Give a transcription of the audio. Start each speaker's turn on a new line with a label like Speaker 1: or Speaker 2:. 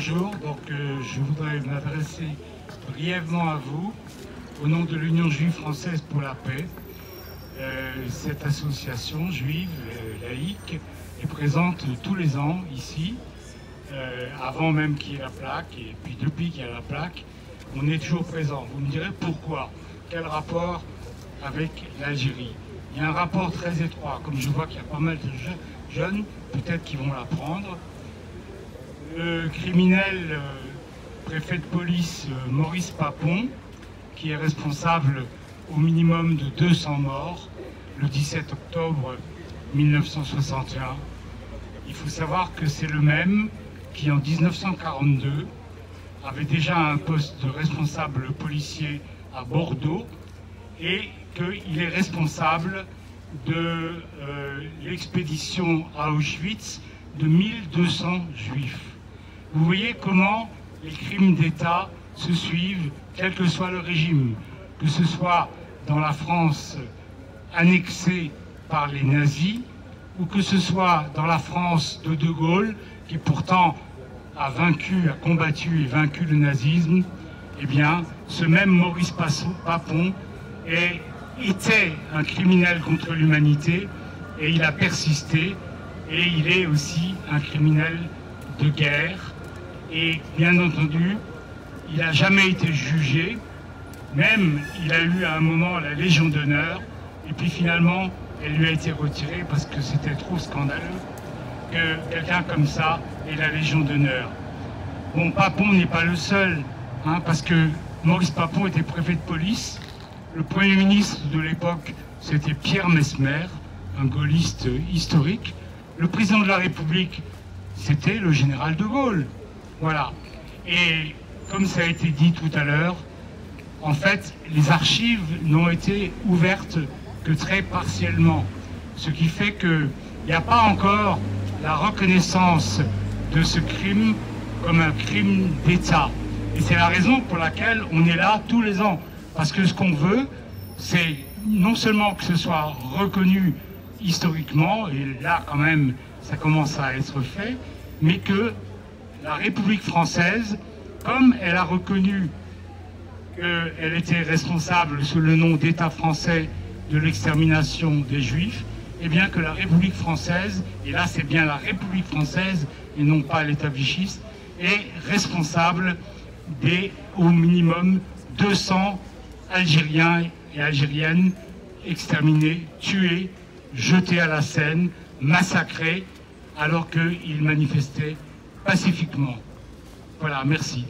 Speaker 1: bonjour. Je voudrais m'adresser brièvement à vous au nom de l'Union juive française pour la paix. Cette association juive laïque est présente tous les ans ici, avant même qu'il y ait la plaque, et puis depuis qu'il y a la plaque, on est toujours présent. Vous me direz pourquoi? Quel rapport avec l'Algérie? Il y a un rapport très étroit, comme je vois qu'il y a pas mal de jeunes, peut-être qui vont l'apprendre. Le criminel préfet de police Maurice Papon, qui est responsable au minimum de 200 morts le 17 octobre 1961. Il faut savoir que c'est le même qui, en 1942, avait déjà un poste de responsable policier à Bordeaux et qu'il est responsable de l'expédition à Auschwitz de 1200 juifs. Vous voyez comment les crimes d'État se suivent, quel que soit le régime, que ce soit dans la France annexée par les nazis, ou que ce soit dans la France de De Gaulle, qui pourtant a combattu et vaincu le nazisme. Eh bien, ce même Maurice Papon était un criminel contre l'humanité, et il a persisté, et il est aussi un criminel de guerre. Et bien entendu, il n'a jamais été jugé, même il a eu à un moment la Légion d'honneur, et puis finalement, elle lui a été retirée parce que c'était trop scandaleux que quelqu'un comme ça ait la Légion d'honneur. Bon, Papon n'est pas le seul, parce que Maurice Papon était préfet de police. Le Premier ministre de l'époque, c'était Pierre Messmer, un gaulliste historique. Le président de la République, c'était le général de Gaulle. Voilà. Et comme ça a été dit tout à l'heure, en fait, les archives n'ont été ouvertes que très partiellement. Ce qui fait qu'il n'y a pas encore la reconnaissance de ce crime comme un crime d'État. Et c'est la raison pour laquelle on est là tous les ans. Parce que ce qu'on veut, c'est non seulement que ce soit reconnu historiquement, et là quand même ça commence à être fait, mais que la République française, comme elle a reconnu qu'elle était responsable sous le nom d'État français de l'extermination des Juifs, et bien que la République française, et là c'est bien la République française et non pas l'État vichiste, est responsable des au minimum 200 Algériens et Algériennes exterminés, tués, jetés à la Seine, massacrés, alors qu'ils manifestaient pacifiquement. Voilà, merci.